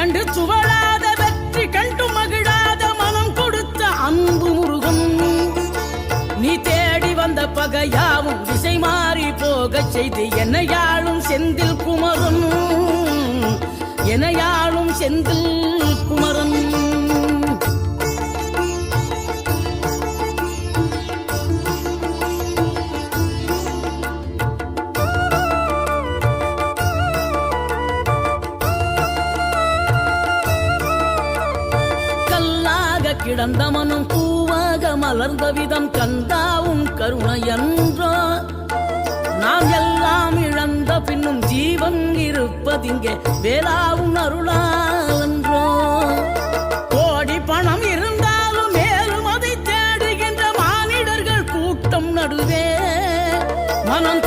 கண்டு துவளாத வெற்றி கண்டு மகிழாத மனம் கொடுத்த அன்பு முருகன். நீ தேடி வந்த பகையாவும் திசை மாறி போகச் செய்து என்னையாளும் செந்தில் குமரன், என்னையாளும் செந்தில் குமரன். கிடந்த மனம் பூவாக மலர்ந்த விதம் கந்தாவும் கருணை என்றோ. நாம் எல்லாம் இழந்த பின்னும் ஜீவன் இருப்பதிங்கே வேளாவும் அருளால் என்றோ. கோடி பணம் இருந்தாலும் மேலும் அதை தேடுகின்ற மானிடர்கள் கூட்டம் நடுவே மனம்